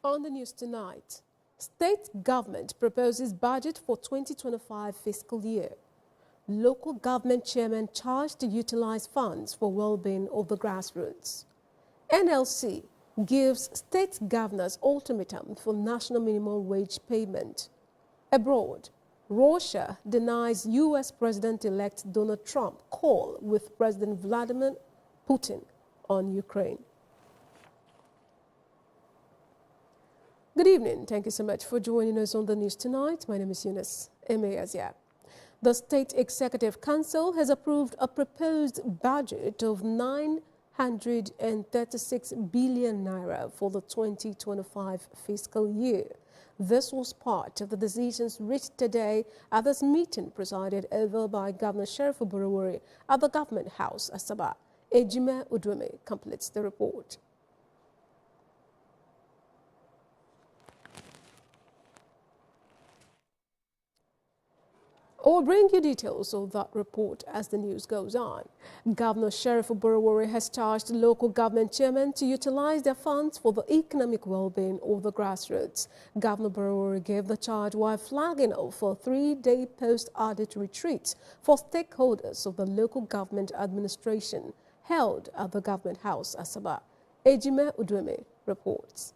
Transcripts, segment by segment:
On the news tonight, state government proposes budget for 2025 fiscal year. Local government chairman charged to utilize funds for well-being of the grassroots. NLC gives state governors ultimatum for national minimum wage payment. Abroad, Russia denies U.S. President-elect Donald Trump call with President Vladimir Putin on Ukraine. Good evening. Thank you so much for joining us on the news tonight. My name is Eunice Emeazia. The State Executive Council has approved a proposed budget of 936 billion naira for the 2025 fiscal year. This was part of the decisions reached today at this meeting presided over by Governor Sheriff Oborowori at the Government House, Asaba. Ejime Udweme completes the report. I'll bring you details of that report as the news goes on. Governor Sheriff Oborowori has charged local government chairmen to utilize their funds for the economic well-being of the grassroots. Governor Oborowori gave the charge while flagging off for a 3-day post-audit retreat for stakeholders of the local government administration held at the Government House, Asaba. Ejime Udweme reports.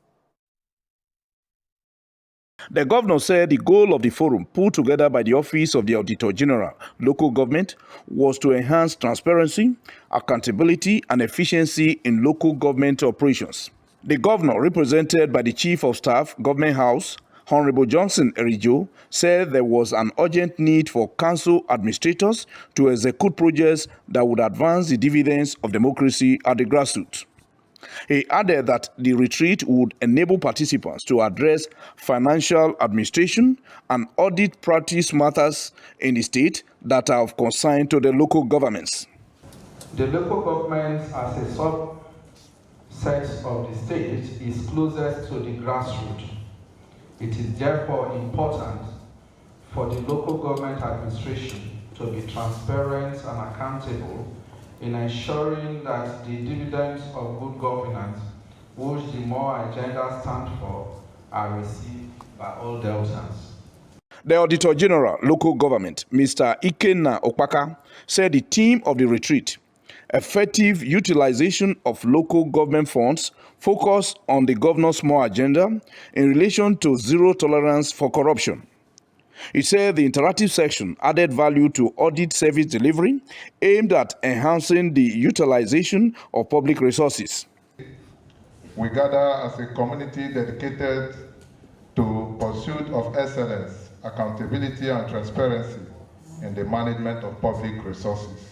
The governor said the goal of the forum put together by the Office of the Auditor General, Local Government, was to enhance transparency, accountability, and efficiency in local government operations. The governor, represented by the Chief of Staff, Government House, Honorable Johnson Erijo, said there was an urgent need for council administrators to execute projects that would advance the dividends of democracy at the grassroots. He added that the retreat would enable participants to address financial administration and audit practice matters in the state that are of concern to the local governments. The local government, as a subset of the state, is closest to the grassroots. It is therefore important for the local government administration to be transparent and accountable in ensuring that the dividends of good governance, which the more agenda stands for, are received by all Deltans. The Auditor General, Local Government, Mr. Ikenna Okpaka, said the theme of the retreat, effective utilization of local government funds, focused on the governor's more agenda in relation to zero tolerance for corruption. He said the interactive section added value to audit service delivery aimed at enhancing the utilization of public resources. We gather as a community dedicated to pursuit of excellence, accountability, and transparency in the management of public resources.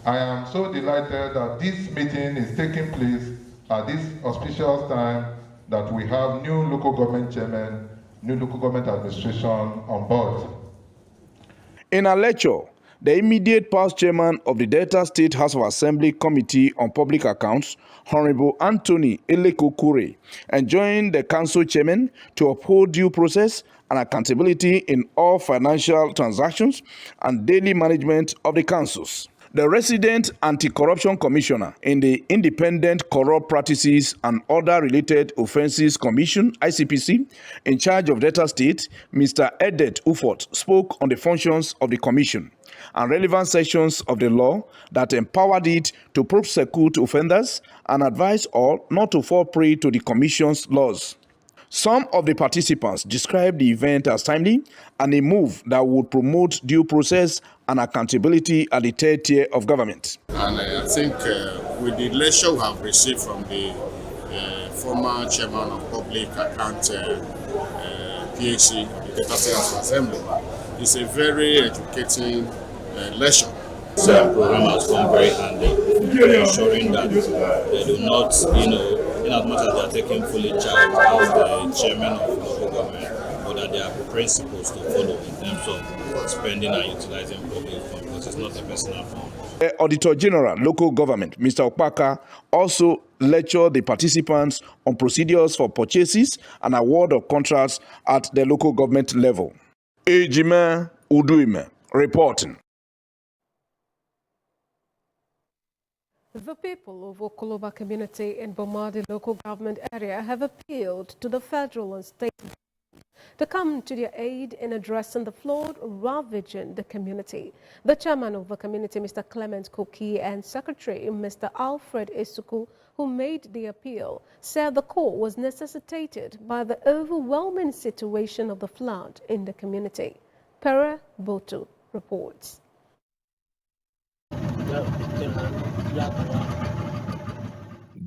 I am so delighted that this meeting is taking place at this auspicious time that we have new local government chairmen, new local government administration on board. In a lecture, the immediate past chairman of the Delta State House of Assembly Committee on Public Accounts, Honorable Anthony Elekokure, enjoined the council chairman to uphold due process and accountability in all financial transactions and daily management of the councils. The resident anti-corruption commissioner in the Independent Corrupt Practices and Other Related Offences Commission, ICPC, in charge of Delta State, Mr. Edet Ufot, spoke on the functions of the commission and relevant sections of the law that empowered it to prosecute offenders and advise all not to fall prey to the commission's laws. Some of the participants described the event as timely and a move that would promote due process and accountability at the third tier of government. And I think with the lecture we have received from the former chairman of public account PAC, the Delta State House of Assembly, it's a very educating lecture. The program has come very handy, ensuring that they do not, in as much as they are taking fully charge as the chairman of local government, but that there are principles to follow in terms of spending and utilizing public funds, because it's not a personal fund. The Auditor General, Local Government, Mr. Okpaka, also lectured the participants on procedures for purchases and award of contracts at the local government level. Ejime Udweme reporting. The people of Okoloba community in Bomadi local government area have appealed to the federal and state to come to their aid in addressing the flood ravaging the community. The chairman of the community, Mr. Clement Koki, and secretary, Mr. Alfred Esuku, who made the appeal, said the call was necessitated by the overwhelming situation of the flood in the community. Pere Botu reports.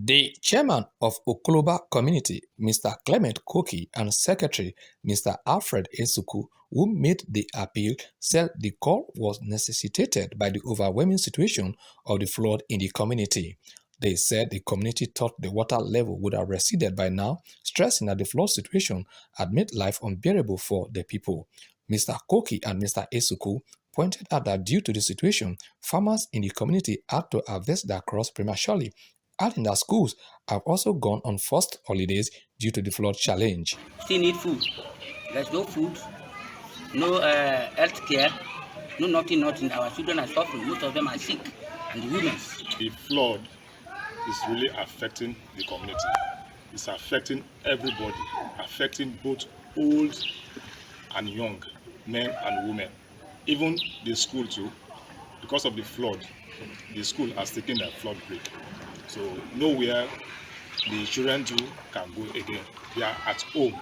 The chairman of Okoloba community, Mr. Clement Koki, and secretary, Mr. Alfred Esuku, who made the appeal, said the call was necessitated by the overwhelming situation of the flood in the community. They said the community thought the water level would have receded by now, stressing that the flood situation had made life unbearable for the people. Mr. Koki and Mr. Esuku pointed out that due to the situation, farmers in the community had to harvest their crops prematurely, adding that schools have also gone on forced holidays due to the flood challenge. Still need food. There's no food, no health care, no nothing. Our children are suffering. Most of them are sick, and the women. The flood is really affecting the community. It's affecting everybody, affecting both old and young, men and women. Even the school too, because of the flood, the school has taken a flood break. So nowhere the children too can go again. They are at home.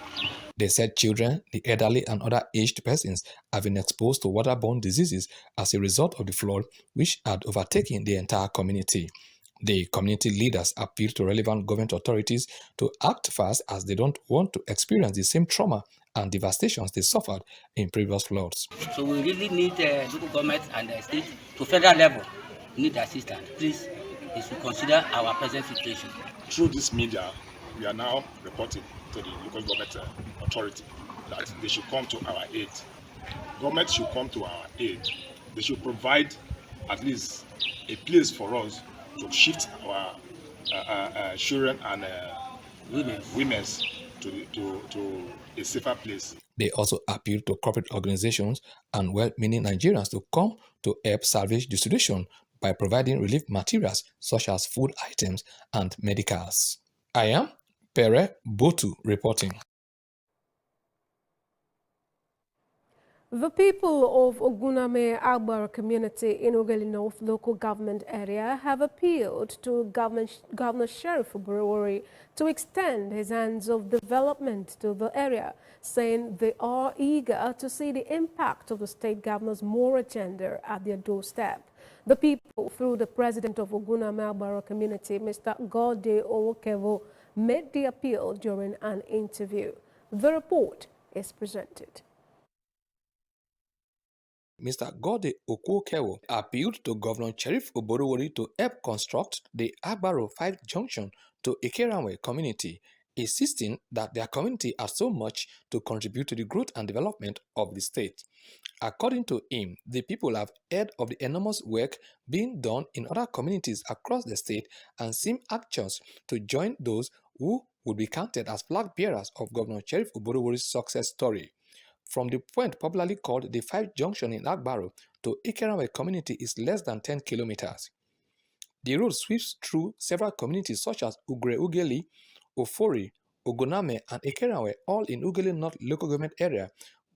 They said children, the elderly and other aged persons have been exposed to waterborne diseases as a result of the flood which had overtaken the entire community. The community leaders appealed to relevant government authorities to act fast as they don't want to experience the same trauma and devastations they suffered in previous floods. So we really need local government and the state to federal level need assistance. Please, is to consider our present situation. Through this media, we are now reporting to the local government authority that they should come to our aid. Government should come to our aid. They should provide at least a place for us to shift our children and women to a safer place. They also appealed to corporate organizations and well-meaning Nigerians to come to help salvage the situation by providing relief materials such as food items and medicals. I am Pere Botu reporting. The people of Oguname Agbara community in Ogeli North local government area have appealed to Governor Sheriff Oborowori to extend his hands of development to the area, saying they are eager to see the impact of the state governor's more agenda at their doorstep. The people, through the president of Oguname Agbara community, Mr. Gode Owokevo, made the appeal during an interview. The report is presented. Mr. Gode Owokevo appealed to Governor Sheriff Oborowori to help construct the Agbaro 5 junction to Ikeranwe community, insisting that their community has so much to contribute to the growth and development of the state. According to him, the people have heard of the enormous work being done in other communities across the state and seem anxious to join those who would be counted as flag bearers of Governor Sheriff Oborowori's success story. From the point popularly called the 5 junction in Agbaro to Ikeranwe community is less than 10 kilometers. The road sweeps through several communities such as Ugre Ugeli, Ofori, Oguname, and Ikeranwe, all in Ugeli North local government area,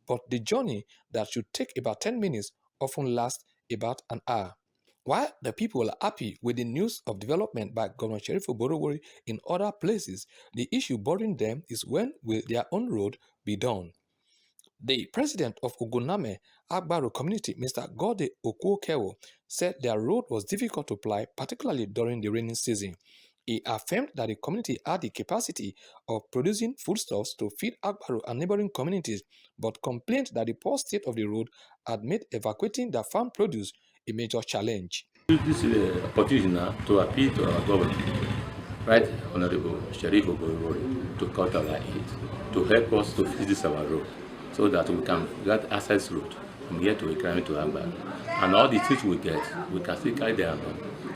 but the journey that should take about 10 minutes often lasts about an hour. While the people are happy with the news of development by Governor Sheriff Oborowori in other places, the issue bothering them is when will their own road be done. The president of Oguname Agbaro community, Mr. Gode Owokevo, said their road was difficult to ply, particularly during the rainy season. He affirmed that the community had the capacity of producing foodstuffs to feed Agbaro and neighboring communities, but complained that the poor state of the road had made evacuating their farm produce a major challenge. This is an opportunity now to appeal to our government, Right Honorable Sheriff Oborowori, to cut our aid, to help us to fix our road, so that we can get access road from here to Ikeranwe to Agbaro. And all the things we get, we can still carry them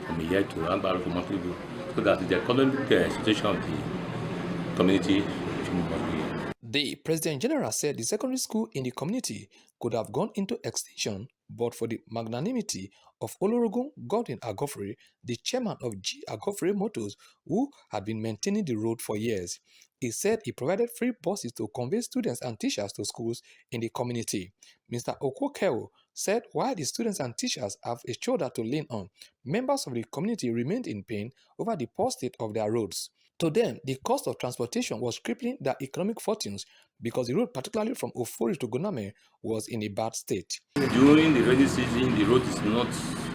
from here to Agbaro to Montego, so that the economic situation of the community should be. The President General said the secondary school in the community could have gone into extinction but for the magnanimity of Olorogun Godwin Agofre, the chairman of G. Agofre Motors, who had been maintaining the road for years. He said he provided free buses to convey students and teachers to schools in the community. Mr. Okwokewo said while the students and teachers have a shoulder to lean on, members of the community remained in pain over the poor state of their roads. To them, the cost of transportation was crippling their economic fortunes because the road, particularly from Ofori to Goname, was in a bad state. During the rainy season, the road is not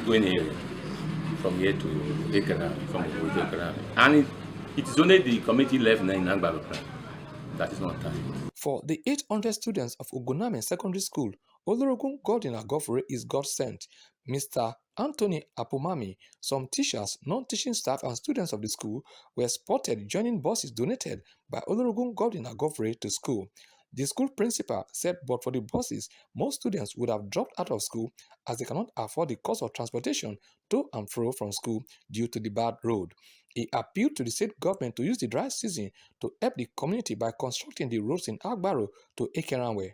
going anywhere from here to Ekara, from Ofori to Ekara. And it is only the community left in Agbaro that is not tied. For the 800 students of Oguname Secondary School, Olorogun Godwin Agofre is God sent. Mr. Anthony Apumami, some teachers, non-teaching staff and students of the school were spotted joining buses donated by Olorogun Godwin Agofre to school. The school principal said but for the buses, most students would have dropped out of school as they cannot afford the cost of transportation to and fro from school due to the bad road. He appealed to the state government to use the dry season to help the community by constructing the roads in Agbaro to Ekeranwe.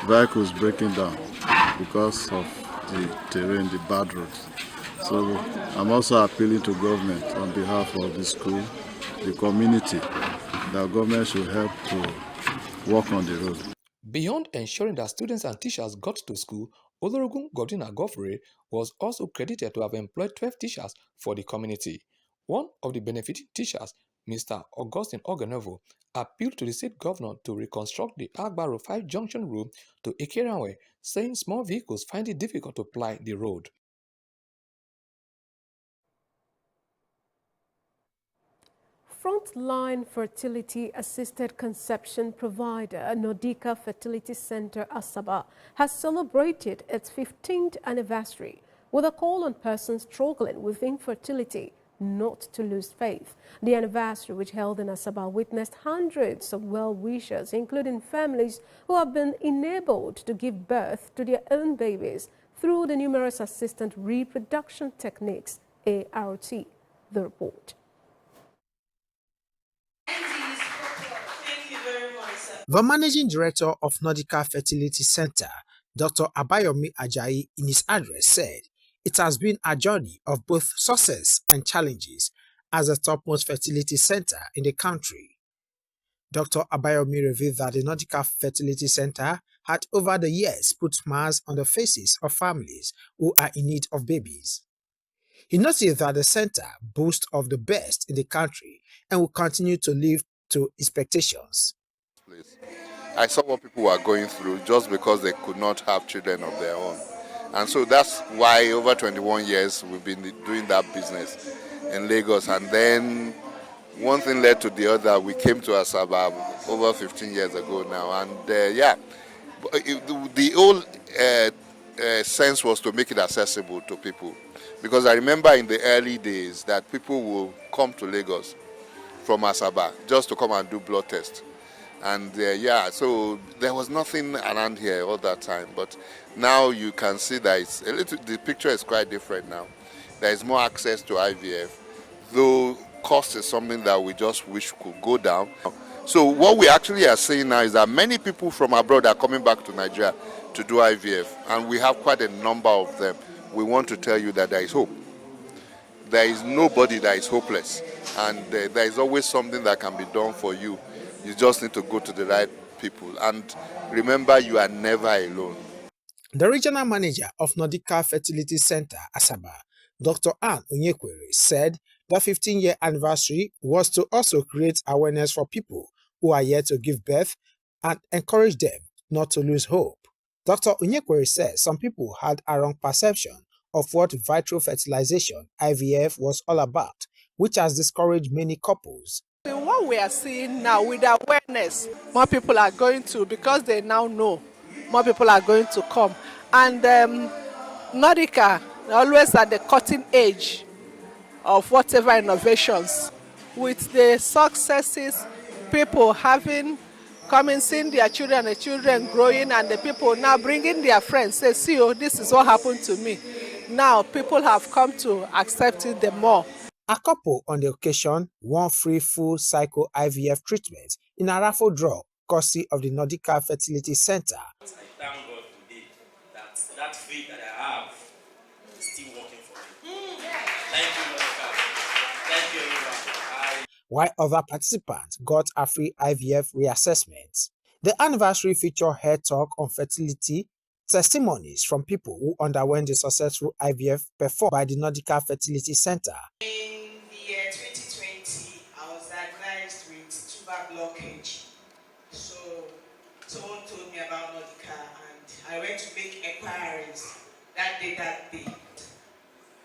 Vehicles breaking down because of the terrain, the bad roads. So I'm also appealing to government on behalf of the school, the community, that government should help to work on the road. Beyond ensuring that students and teachers got to school, Olorogun Godwin Agofre was also credited to have employed 12 teachers for the community. One of the benefiting teachers, Mr. Augustine Oganevo, appealed to the state governor to reconstruct the Agbaro 5 junction road to Ekeranwe, saying small vehicles find it difficult to ply the road. Frontline fertility assisted conception provider Nordica Fertility Center Asaba has celebrated its 15th anniversary with a call on persons struggling with infertility not to lose faith. The anniversary, which held in Asaba, witnessed hundreds of well-wishers, including families who have been enabled to give birth to their own babies through the numerous assisted reproduction techniques, ART. The report. The managing director of Nordica Fertility Center, Dr. Abayomi Ajayi, in his address said, it has been a journey of both success and challenges as the topmost fertility center in the country. Dr. Abayomi revealed that the Nordica Fertility Center had over the years put smiles on the faces of families who are in need of babies. He noted that the center boasts of the best in the country and will continue to live to expectations. I saw what people were going through just because they could not have children of their own. And so that's why over 21 years we've been doing that business in Lagos. And then one thing led to the other. We came to Asaba over 15 years ago now. And the whole sense was to make it accessible to people. Because I remember in the early days that people will come to Lagos from Asaba just to come and do blood tests. And so there was nothing around here all that time. But now you can see that the picture is quite different now. There is more access to IVF, though cost is something that we just wish could go down. So what we actually are seeing now is that many people from abroad are coming back to Nigeria to do IVF, and we have quite a number of them. We want to tell you that there is hope. There is nobody that is hopeless, and there is always something that can be done for you. You just need to go to the right people. And remember, you are never alone. The regional manager of Nordica Fertility Center, Asaba, Dr. Anne Onyekwere, said the 15-year anniversary was to also create awareness for people who are yet to give birth and encourage them not to lose hope. Dr. Onyekwere said some people had a wrong perception of what vitro fertilization, IVF, was all about, which has discouraged many couples. What we are seeing now with the awareness, more people are going to, because they now know, more people are going to come. And Nordica, always at the cutting edge of whatever innovations. With the successes, people coming, seeing their children, the children growing, and the people now bringing their friends, say, see, oh, this is what happened to me. Now people have come to accept it the more. A couple on the occasion won free full cycle IVF treatment in a raffle draw courtesy of the Nordica Fertility Center. I thank God today that while other participants got a free IVF reassessment. The anniversary featured hair talk on fertility, testimonies from people who underwent the successful IVF performed by the Nordica Fertility Center. In the year 2020, I was diagnosed with tuber blockage. So someone told me about Nordica and I went to make inquiries that day.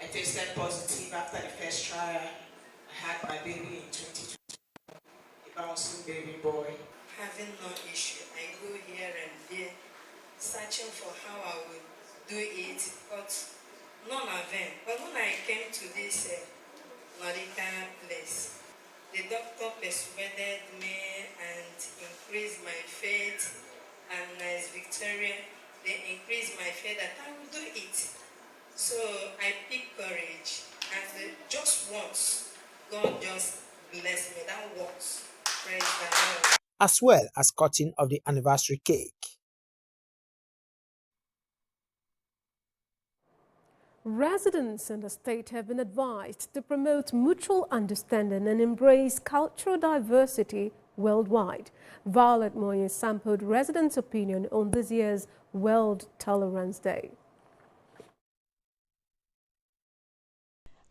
I tested positive after the first trial. I had my baby in 2020, a bouncing baby boy. Having no issue, I go here and there, searching for how I would do it, but none of them. But when I came to this Nordica place, the doctor persuaded me and increased my faith, and as Victoria, they increased my faith that I will do it. So I picked courage, and just once, God just blessed me. That once, praise the Lord. As well as cutting of the anniversary cake. Residents in the state have been advised to promote mutual understanding and embrace cultural diversity worldwide. Violet Moye sampled residents' opinion on this year's World Tolerance Day.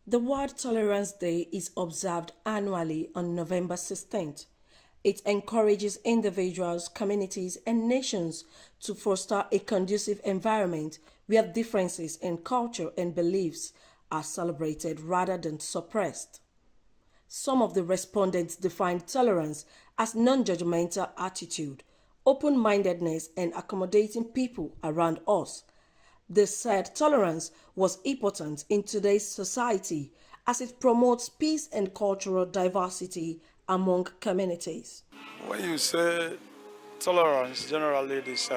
The World Tolerance Day is observed annually on November 16th. It encourages individuals, communities, and nations to foster a conducive environment where differences in culture and beliefs are celebrated rather than suppressed. Some of the respondents defined tolerance as non-judgmental attitude, open-mindedness, and accommodating people around us. They said tolerance was important in today's society as it promotes peace and cultural diversity among communities. When you say tolerance, generally it is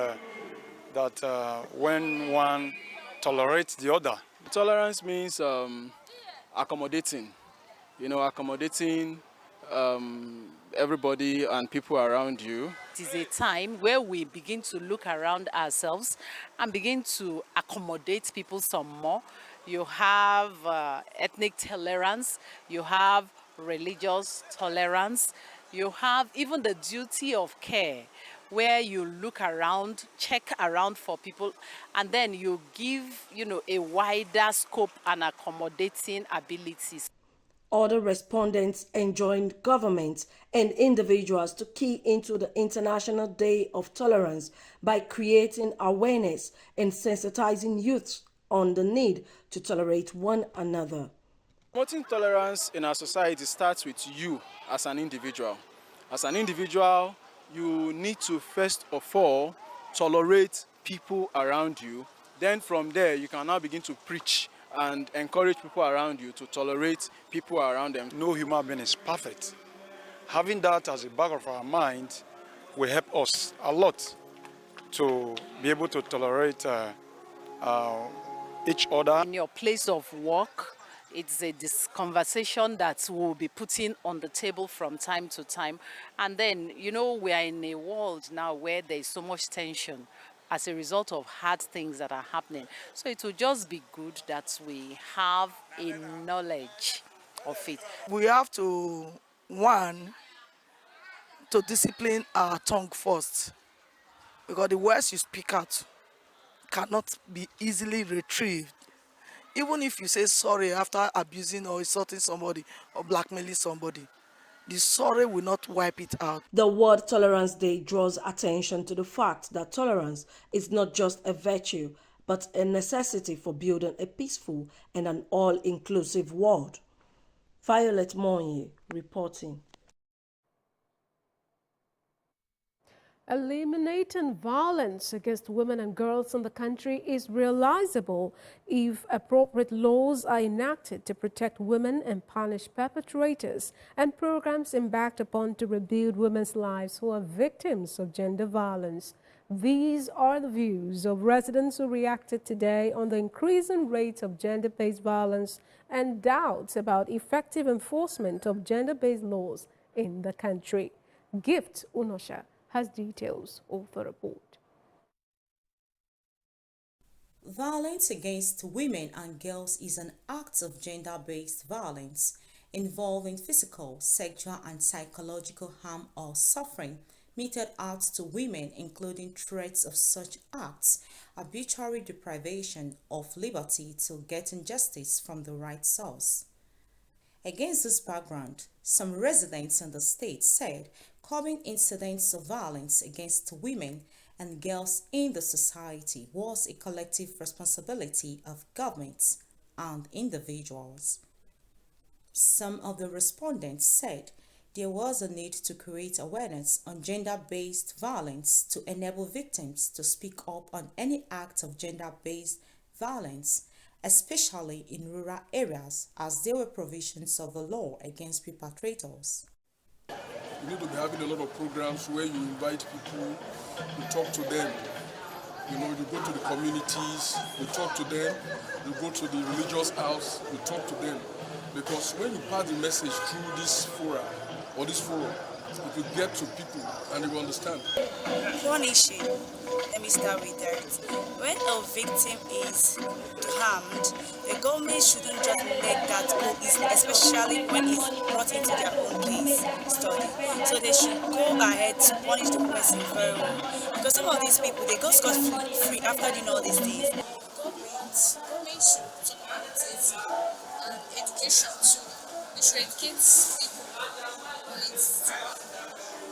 that when one tolerates the other. Tolerance means accommodating, accommodating everybody and people around you. It is a time where we begin to look around ourselves and begin to accommodate people some more. You have ethnic tolerance, you have religious tolerance, you have even the duty of care, where you look around, check around for people, and then you give, a wider scope and accommodating abilities. Other respondents enjoined governments and individuals to key into the International Day of Tolerance by creating awareness and sensitizing youth on the need to tolerate one another. Promoting tolerance in our society starts with you as an individual. As an individual, you need to first of all tolerate people around you. Then from there, you can now begin to preach and encourage people around you to tolerate people around them. No human being is perfect. Having that as a back of our mind will help us a lot to be able to tolerate each other. In your place of work, it's this conversation that we'll be putting on the table from time to time. And then, we are in a world now where there is so much tension as a result of hard things that are happening. So it will just be good that we have a knowledge of it. We have to, one, to discipline our tongue first, because the words you speak out cannot be easily retrieved. Even if you say sorry after abusing or insulting somebody or blackmailing somebody, the sorry will not wipe it out. The World Tolerance Day draws attention to the fact that tolerance is not just a virtue, but a necessity for building a peaceful and an all-inclusive world. Violet Moye reporting. Eliminating violence against women and girls in the country is realizable if appropriate laws are enacted to protect women and punish perpetrators, and programs embarked upon to rebuild women's lives who are victims of gender violence. These are the views of residents who reacted today on the increasing rates of gender-based violence and doubts about effective enforcement of gender-based laws in the country. Gift Unosha has details of the report. Violence against women and girls is an act of gender-based violence. involving physical, sexual, and psychological harm or suffering meted out to women, including threats of such acts, arbitrary deprivation of liberty to getting justice from the right source. Against this background, some residents in the state said curbing incidents of violence against women and girls in the society was a collective responsibility of governments and individuals. Some of the respondents said there was a need to create awareness on gender-based violence to enable victims to speak up on any act of gender-based violence, especially in rural areas, as there were provisions of the law against perpetrators. You need to be having a lot of programs where you invite people, you talk to them. You know, you go to the communities, you talk to them, you go to the religious house, you talk to them. Because when you pass the message through this forum, or this forum, if you get to people and they will understand. One issue, let me start with that. When a victim is harmed, the government shouldn't just let that go easily, especially when it's brought into their own case study. So they should go ahead to punish the person very well. Because some of these people, they go scot-free after doing all these things. Government should support it and education too. They should educate people on it,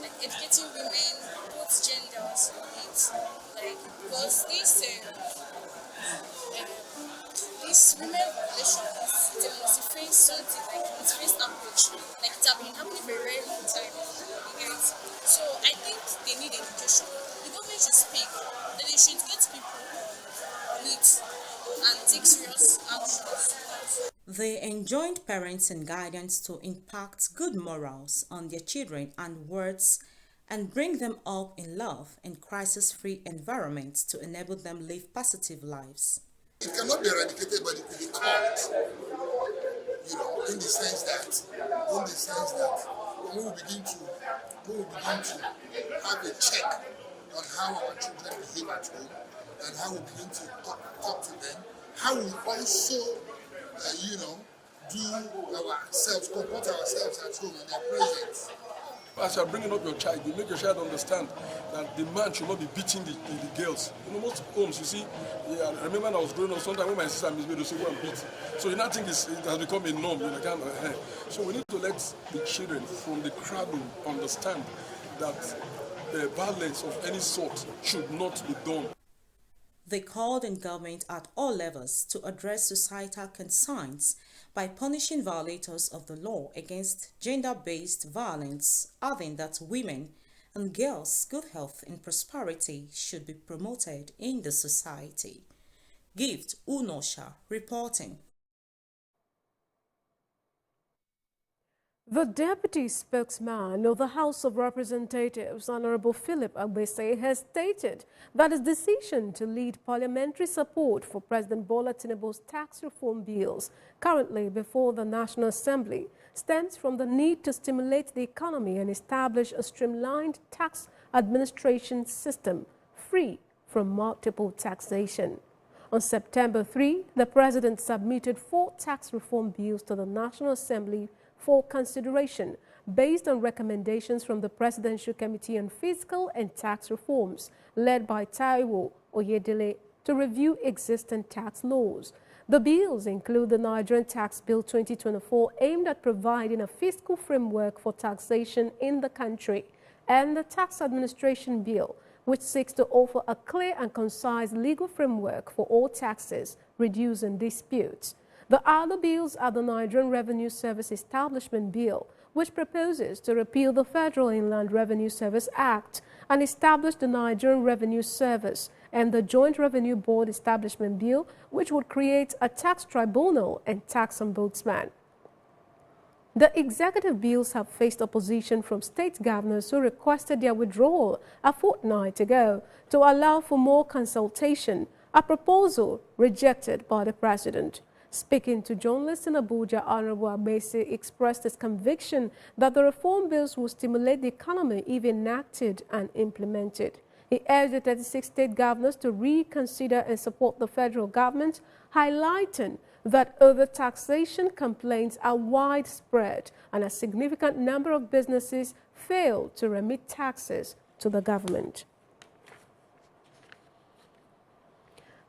like educating women, both genders on it, like because this women violation is demystifying something like its first approach, like it has been happening for a very long time. So I think they need education. The government should speak, that they should get people on it and take serious actions. They enjoined parents and guardians to impact good morals on their children and words and bring them up in love and crisis-free environments to enable them live positive lives. It cannot be eradicated by the court, in the sense that when we begin to have a check on how our children behave at home and how we begin to talk to them, how we also comport ourselves at home in their presence. As you're bringing up your child, you make your child understand that the man should not be beating the girls. Most homes, you see, I remember when I was growing up, sometimes when my sister misbehaved, they say, go and beat. So you now think it has become a norm. So we need to let the children from the cradle understand that violence of any sort should not be done. They called on government at all levels to address societal concerns by punishing violators of the law against gender-based violence, adding that women and girls' good health and prosperity should be promoted in the society. Gift Unosha reporting. The deputy spokesman of the House of Representatives, Honorable Philip Agbese, has stated that his decision to lead parliamentary support for President Bola Tinubu's tax reform bills currently before the National Assembly stems from the need to stimulate the economy and establish a streamlined tax administration system free from multiple taxation. On September 3, the President submitted 4 tax reform bills to the National Assembly for consideration based on recommendations from the Presidential Committee on Fiscal and Tax Reforms led by Taiwo Oyedele to review existing tax laws. The bills include the Nigerian Tax Bill 2024 aimed at providing a fiscal framework for taxation in the country and the Tax Administration Bill, which seeks to offer a clear and concise legal framework for all taxes, reducing disputes. The other bills are the Nigerian Revenue Service Establishment Bill, which proposes to repeal the Federal Inland Revenue Service Act and establish the Nigerian Revenue Service, and the Joint Revenue Board Establishment Bill, which would create a tax tribunal and tax ombudsman. The executive bills have faced opposition from state governors who requested their withdrawal a fortnight ago to allow for more consultation, a proposal rejected by the President. Speaking to journalists in Abuja, Honorable Agbese expressed his conviction that the reform bills will stimulate the economy if enacted and implemented. He urged the 36 state governors to reconsider and support the federal government, highlighting that overtaxation complaints are widespread and a significant number of businesses fail to remit taxes to the government.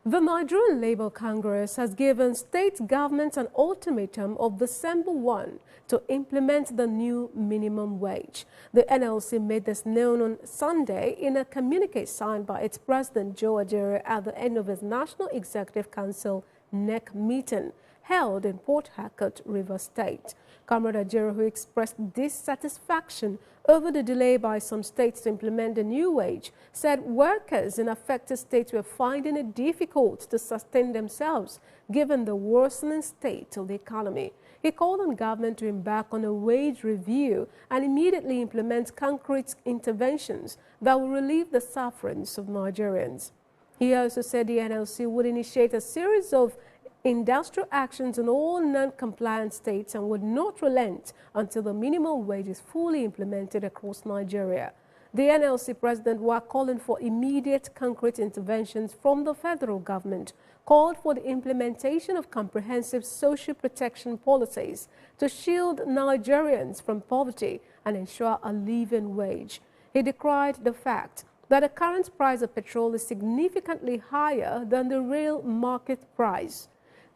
The Nigerian Labour Congress has given state governments an ultimatum of December 1 to implement the new minimum wage. The NLC made this known on Sunday in a communique signed by its president, Joe Ajero, at the end of his National Executive Council NEC meeting held in Port Harcourt, Rivers State. Comrade Ajero, who expressed dissatisfaction over the delay by some states to implement the new wage, said workers in affected states were finding it difficult to sustain themselves given the worsening state of the economy. He called on government to embark on a wage review and immediately implement concrete interventions that will relieve the sufferings of Nigerians. He also said the NLC would initiate a series of industrial actions in all non-compliant states and would not relent until the minimum wage is fully implemented across Nigeria. The NLC president, while calling for immediate concrete interventions from the federal government, called for the implementation of comprehensive social protection policies to shield Nigerians from poverty and ensure a living wage. He decried the fact that the current price of petrol is significantly higher than the real market price.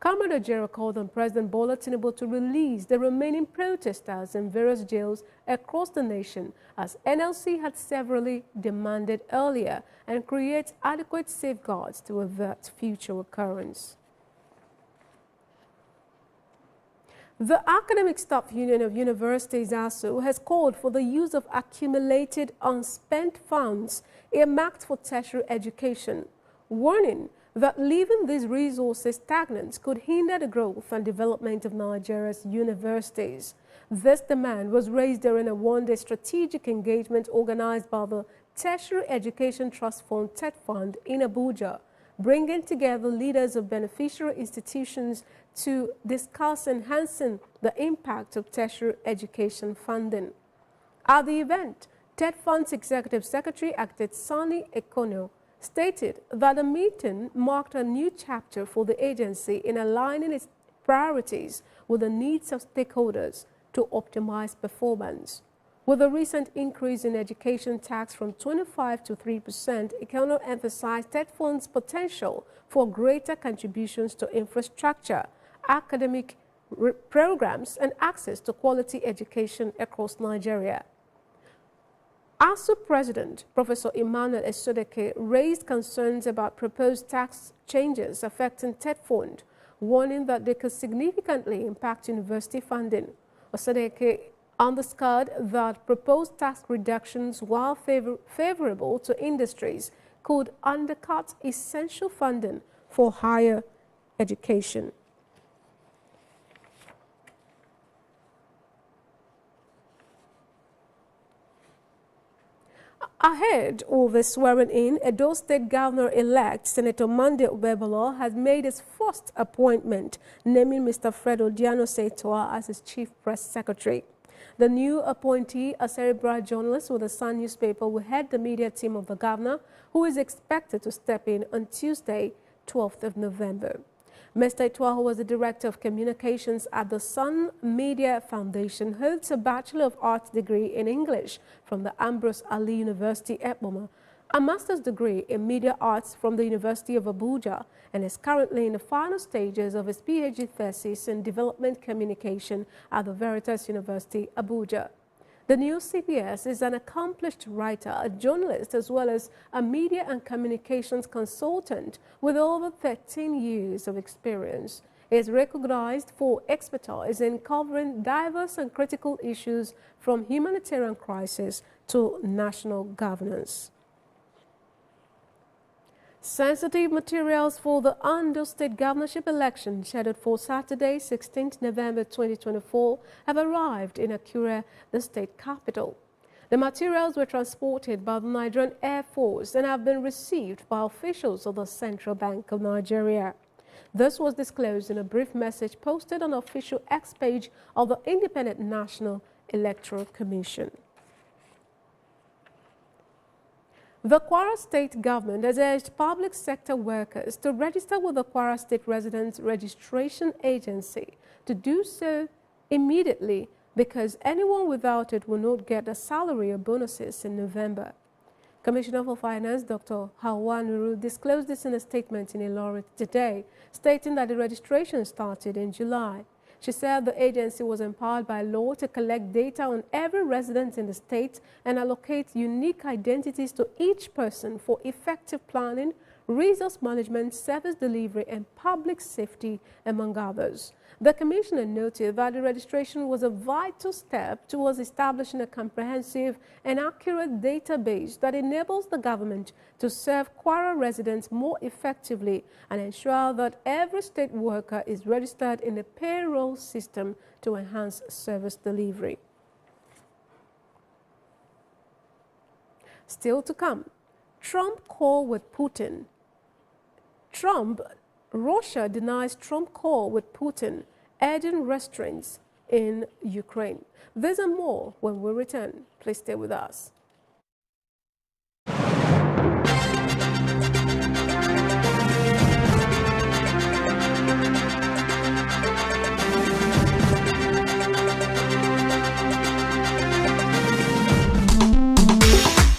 Comrade Ajero called on President Bola Tinubu to release the remaining protesters in various jails across the nation, as NLC had severally demanded earlier, and create adequate safeguards to avert future occurrence. The Academic Staff Union of Universities, ASU, has called for the use of accumulated unspent funds earmarked for tertiary education, warning that leaving these resources stagnant could hinder the growth and development of Nigeria's universities. This demand was raised during a one-day strategic engagement organized by the Tertiary Education Trust Fund (TET-Fund) in Abuja, bringing together leaders of beneficiary institutions to discuss enhancing the impact of tertiary education funding. At the event, TET-Fund's Executive Secretary, Architect Sani Ekono, stated that the meeting marked a new chapter for the agency in aligning its priorities with the needs of stakeholders to optimize performance. With the recent increase in education tax from 25% to 3%, Ekono emphasized TET-Fund's potential for greater contributions to infrastructure, academic programs, and access to quality education across Nigeria. ASU President Professor Emmanuel Osodeke raised concerns about proposed tax changes affecting TET-Fund, warning that they could significantly impact university funding. Osodeke underscored that proposed tax reductions, while favorable to industries, could undercut essential funding for higher education. Ahead of the swearing-in, Edo State Governor-elect Senator Monday Obebolo has made his first appointment, naming Mr. Fred Odiano Seitoa as his chief press secretary. The new appointee, a cerebral journalist with the Sun newspaper, will head the media team of the governor, who is expected to step in on Tuesday, 12th of November. Mr. Itoa, who was the Director of Communications at the Sun Media Foundation, holds a Bachelor of Arts degree in English from the Ambrose Ali University, Ekpoma, a Master's degree in Media Arts from the University of Abuja, and is currently in the final stages of his PhD thesis in Development Communication at the Veritas University, Abuja. The new CPS is an accomplished writer, a journalist, as well as a media and communications consultant with over 13 years of experience. He is recognized for expertise in covering diverse and critical issues from humanitarian crisis to national governance. Sensitive materials for the Ondo State governorship election scheduled for Saturday, 16th November 2024, have arrived in Akure, the state capital. The materials were transported by the Nigerian Air Force and have been received by officials of the Central Bank of Nigeria. This was disclosed in a brief message posted on the official X page of the Independent National Electoral Commission. The Kwara State government has urged public sector workers to register with the Kwara State Residents Registration Agency to do so immediately because anyone without it will not get a salary or bonuses in November. Commissioner for Finance Dr. Hawa Nuru disclosed this in a statement in Ilorin today, stating that the registration started in July. She said the agency was empowered by law to collect data on every resident in the state and allocate unique identities to each person for effective planning, resource management, service delivery, and public safety, among others. The Commissioner noted that the registration was a vital step towards establishing a comprehensive and accurate database that enables the government to serve Kwara residents more effectively and ensure that every state worker is registered in a payroll system to enhance service delivery. Still to come, Trump call with Putin. Russia denies Trump call with Putin, adding restraints in Ukraine. This and more when we return. Please stay with us.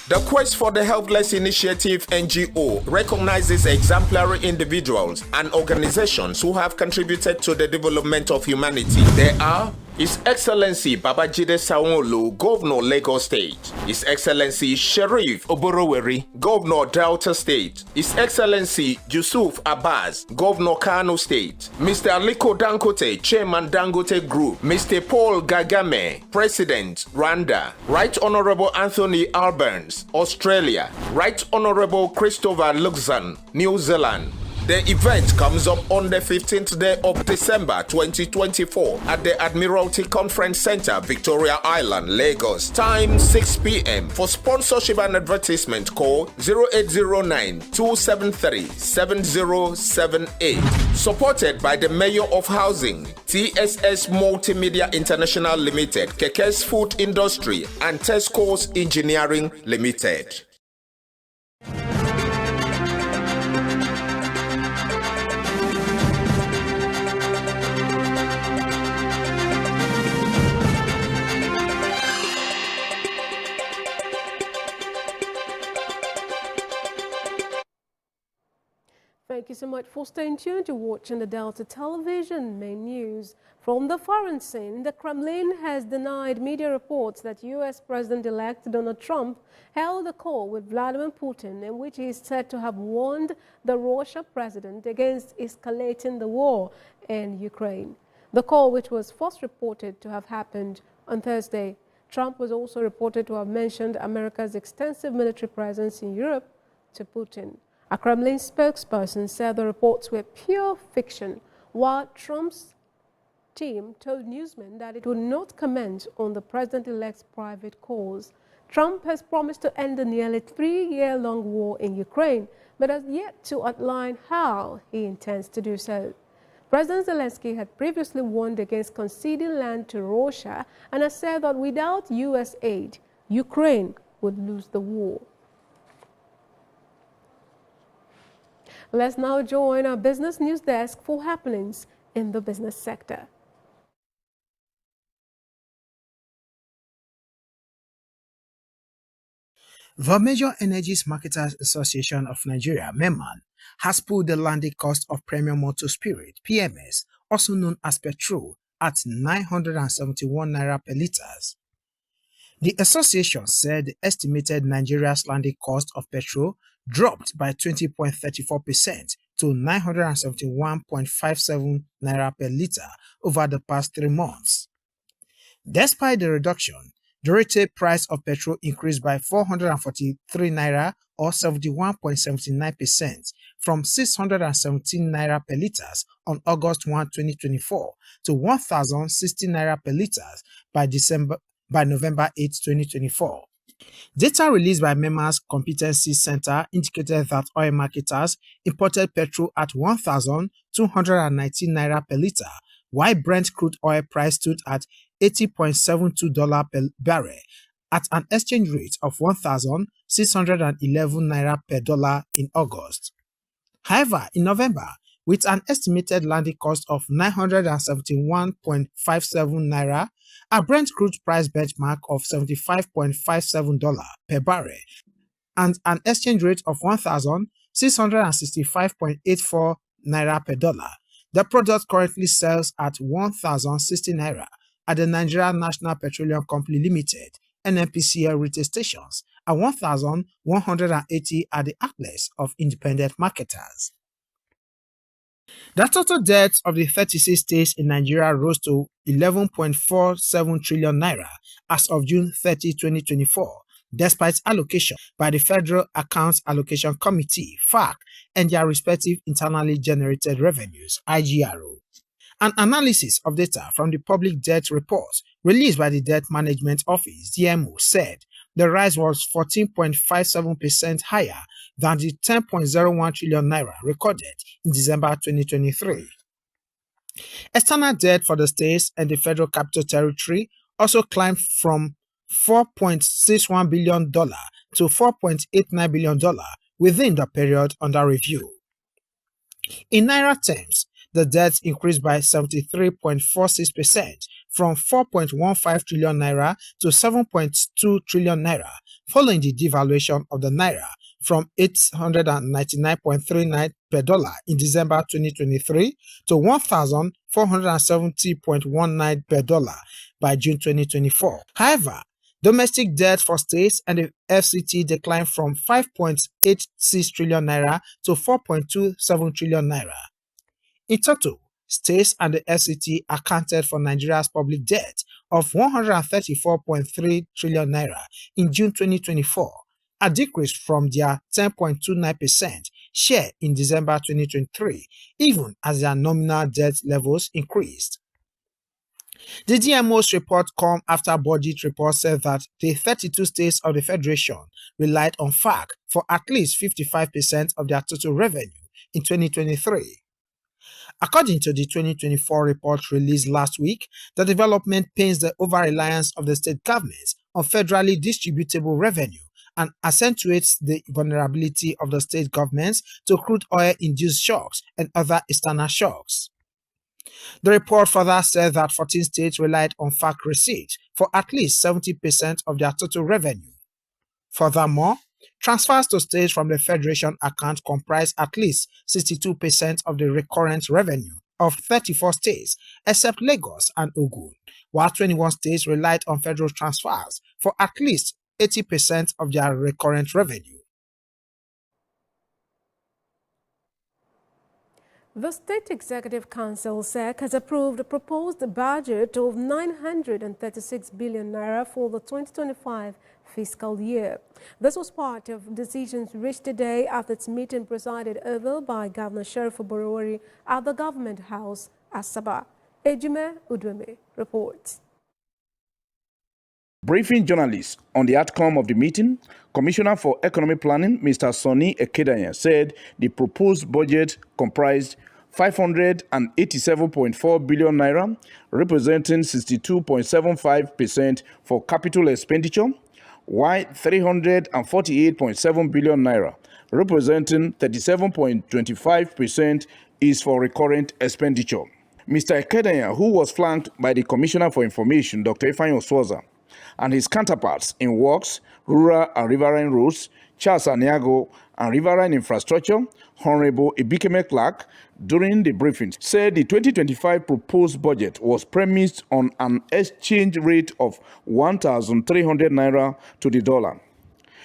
The Quest for the Helpless Initiative NGO recognizes exemplary individuals and organizations who have contributed to the development of humanity. They are His Excellency Babajide Sanwo-Olu, Governor Lagos State. His Excellency Sheriff Oboroweri, Governor Delta State. His Excellency Yusuf Abbas, Governor Kano State. Mr. Aliko Dangote, Chairman Dangote Group. Mr. Paul Kagame, President Rwanda. Right Honorable Anthony Alburns, Australia. Right Honorable Christopher Luxon, New Zealand. The event comes up on the 15th day of December 2024 at the Admiralty Conference Center, Victoria Island, Lagos. Time 6 p.m. For sponsorship and advertisement, call 0809-273-7078. Supported by the Mayor of Housing, TSS Multimedia International Limited, Kekes Food Industry, and Tesco's Engineering Limited. Thank you so much for staying tuned. You're watching the Delta Television main news. From the foreign scene, the Kremlin has denied media reports that U.S. President-elect Donald Trump held a call with Vladimir Putin in which he is said to have warned the Russian president against escalating the war in Ukraine. The call, which was first reported to have happened on Thursday, Trump was also reported to have mentioned America's extensive military presence in Europe to Putin. A Kremlin spokesperson said the reports were pure fiction, while Trump's team told newsmen that it would not comment on the president-elect's private calls. Trump has promised to end the nearly 3-year-long war in Ukraine, but has yet to outline how he intends to do so. President Zelensky had previously warned against conceding land to Russia and has said that without U.S. aid, Ukraine would lose the war. Let's now join our business news desk for happenings in the business sector. The Major Energies Marketers Association of Nigeria, MEMAN, has put the landing cost of premium motor spirit, PMS, also known as petrol, at 971 naira per litre. The association said the estimated Nigeria's landing cost of petrol dropped by 20.34% to 971.57 naira per litre over the past 3 months. Despite the reduction, the retail price of petrol increased by 443 naira or 71.79% from 617 naira per litre on August 1, 2024 to 1,060 naira per litre by November 8, 2024. Data released by MEMA's Competency Center indicated that oil marketers imported petrol at 1,219 naira per litre, while Brent crude oil price stood at $80.72 per barrel at an exchange rate of 1,611 naira per dollar in August. However, in November, with an estimated landing cost of 971.57 naira, a Brent crude price benchmark of $75.57 per barrel, and an exchange rate of 1,665.84 naira per dollar, the product currently sells at 1,060 naira at the Nigerian National Petroleum Company Limited (NNPCL) retail stations and 1,180 at the outlets of independent marketers. The total debt of the 36 states in Nigeria rose to 11.47 trillion naira as of June 30, 2024, despite allocation by the Federal Accounts Allocation Committee (FAC) and their respective internally generated revenues (IGRO). An analysis of data from the Public Debt Report released by the Debt Management Office (DMO) said the rise was 14.57% higher than the 10.01 trillion naira recorded in December 2023. External debt for the states and the Federal Capital Territory also climbed from $4.61 billion to $4.89 billion within the period under review. In naira terms, the debt increased by 73.46% from 4.15 trillion naira to 7.2 trillion naira following the devaluation of the naira from 899.39 per dollar in December 2023 to 1,470.19 per dollar by June 2024. However, domestic debt for states and the FCT declined from 5.86 trillion naira to 4.27 trillion naira. In total, states and the FCT accounted for Nigeria's public debt of 134.3 trillion naira in June 2024, a decrease from their 10.29% share in December 2023, even as their nominal debt levels increased. The DMO's report comes after budget reports said that the 32 states of the Federation relied on FAC for at least 55% of their total revenue in 2023. According to the 2024 report released last week, the development pains the over-reliance of the state governments on federally distributable revenue and accentuates the vulnerability of the state governments to crude oil-induced shocks and other external shocks. The report further said that 14 states relied on FAC receipts for at least 70% of their total revenue. Furthermore, transfers to states from the Federation account comprise at least 62% of the recurrent revenue of 34 states, except Lagos and Ogun, while 21 states relied on federal transfers for at least 80% of their recurrent revenue. The State Executive Council (SEC) has approved a proposed budget of 936 billion naira for the 2025 fiscal year. This was part of decisions reached today after its meeting presided over by Governor Sheriff Oborowori at the Government House, Asaba. Ejime Udweme reports. Briefing journalists on the outcome of the meeting, Commissioner for Economic Planning, Mr. Sonny Ekedanya, said the proposed budget comprised 587.4 billion naira, representing 62.75% for capital expenditure, while 348.7 billion naira, representing 37.25%, is for recurrent expenditure. Mr. Ekedanya, who was flanked by the Commissioner for Information, Dr. Ifeanyi Oswoza, and his counterparts in Works, Rural and Riverine Roads, Charles Aniago, and Riverine Infrastructure, Honorable Ibikeme Clark, during the briefing, said the 2025 proposed budget was premised on an exchange rate of 1,300 naira to the dollar.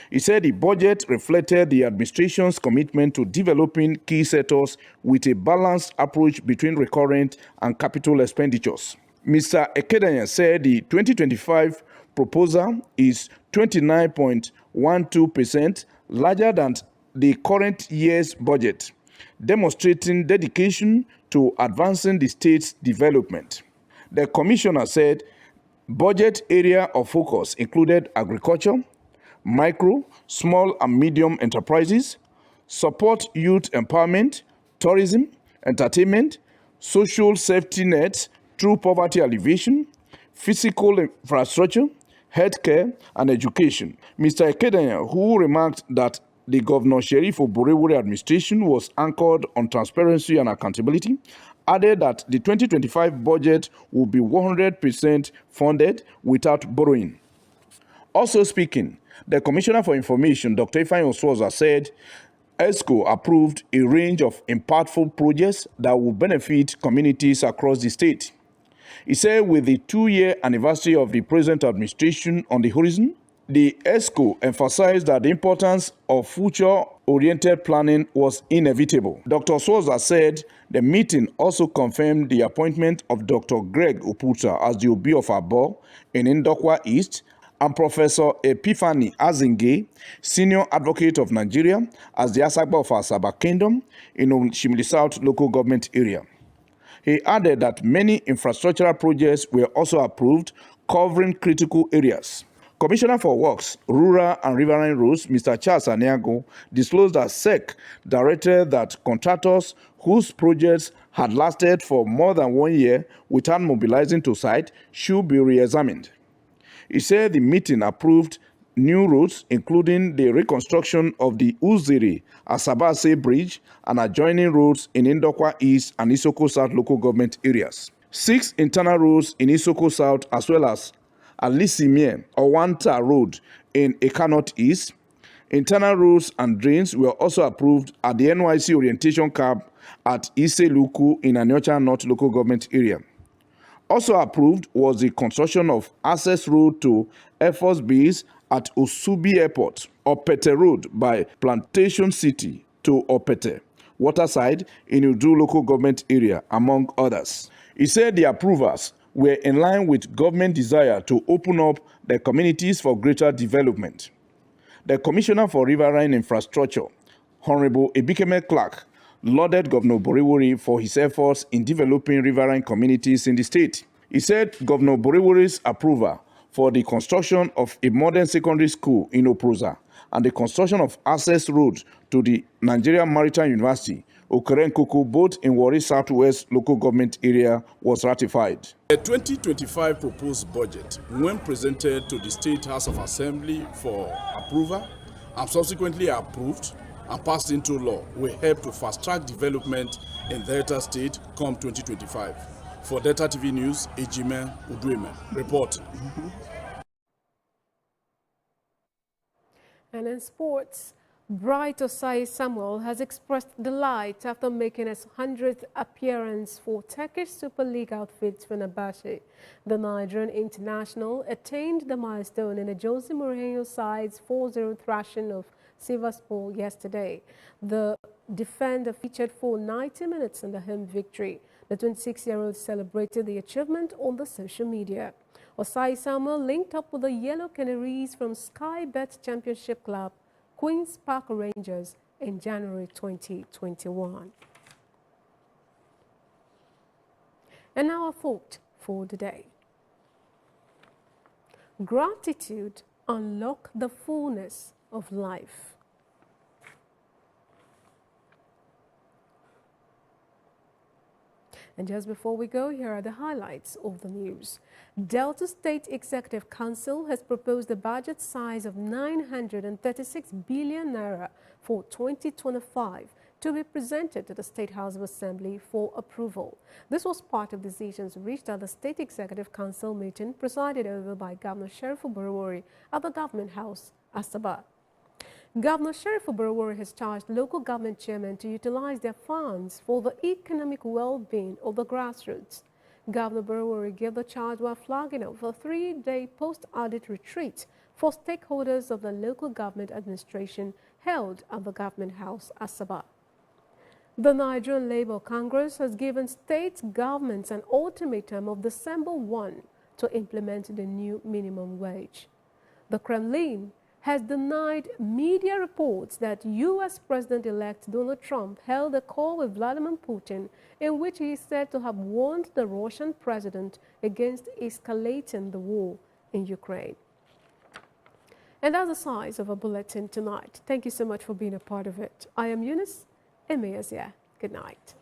He said the budget reflected the administration's commitment to developing key sectors with a balanced approach between recurrent and capital expenditures. Mr. Ekedanya said the 2025 proposal is 29.12% larger than the current year's budget, demonstrating dedication to advancing the state's development. The commissioner said budget area of focus included agriculture, micro, small and medium enterprises, support youth empowerment, tourism, entertainment, social safety nets through poverty alleviation, physical infrastructure, healthcare, and education. Mr. Ekedanya, who remarked that the Governor Sheriff Oborevwori administration was anchored on transparency and accountability, added that the 2025 budget will be 100% funded without borrowing. Also speaking, the Commissioner for Information, Dr. Ifeanyi Oswoza, said ESCO approved a range of impactful projects that will benefit communities across the state. He said with the 2-year anniversary of the present administration on the horizon, the ESCO emphasized that the importance of future-oriented planning was inevitable. Dr. Oswoza said the meeting also confirmed the appointment of Dr. Greg Oputa as the Obi of Abo in Ndokwa East and Professor Epiphany Azinge, Senior Advocate of Nigeria, as the Asagba of Asaba Kingdom in Oshimili South local government area. He added that many infrastructural projects were also approved covering critical areas. Commissioner for Works, Rural and Riverine Roads, Mr. Charles Aniago, disclosed that SEC directed that contractors whose projects had lasted for more than 1 year without mobilizing to site should be re-examined. He said the meeting approved new roads, including the reconstruction of the Uziri Asabase Bridge and adjoining roads in Ndokwa East and Isoko South local government areas. 6 internal roads in Isoko South, as well as Alisimie Owanta Road in Eka North East. Internal roads and drains were also approved at the NYC orientation camp at Iseluku in Anyocha North local government area. Also approved was the construction of access road to Air Force Base at Osubi Airport, Opete Road by Plantation City to Opete, Waterside in Udu local government area, among others. He said the approvals were in line with government desire to open up the communities for greater development. The Commissioner for Riverine Infrastructure, Honorable Ebikeme Clark, lauded Governor Oborevwori for his efforts in developing riverine communities in the state. He said Governor Oborevwori's approval for the construction of a modern secondary school in Oproza and the construction of access roads to the Nigerian Maritime University, Okerenkoko, both in Warri Southwest local government area, was ratified. The 2025 proposed budget, when presented to the State House of Assembly for approval and subsequently approved and passed into law, will help to fast-track development in Delta State come 2025. For Delta TV News, Ejime Udueme reporting. And in sports, Bright Osai Samuel has expressed delight after making his 100th appearance for Turkish Super League outfit Fenerbahce. The Nigerian international attained the milestone in the Jose Mourinho side's 4-0 thrashing of Sivasspor yesterday. The defender featured for 90 minutes in the home victory. The 26-year-old celebrated the achievement on the social media. Osai Samuel linked up with the Yellow Canaries from Sky Bet Championship Club, Queen's Park Rangers, in January 2021. And now a thought for the day. Gratitude unlocks the fullness of life. And just before we go, here are the highlights of the news. Delta State Executive Council has proposed a budget size of 936 billion naira for 2025 to be presented to the State House of Assembly for approval. This was part of decisions reached at the State Executive Council meeting presided over by Governor Sheriff Oborevwori at the Government House, Asaba. Governor Sheriff Oborevwori has charged local government chairmen to utilize their funds for the economic well-being of the grassroots. Governor Oborevwori gave the charge while flagging off a 3-day post-audit retreat for stakeholders of the local government administration held at the Government House, Asaba. The Nigerian Labour Congress has given state governments an ultimatum of December 1 to implement the new minimum wage. The Kremlin has denied media reports that U.S. President-elect Donald Trump held a call with Vladimir Putin in which he is said to have warned the Russian president against escalating the war in Ukraine. And that's the size of our bulletin tonight. Thank you so much for being a part of it. I am Eunice Emezia. Good night.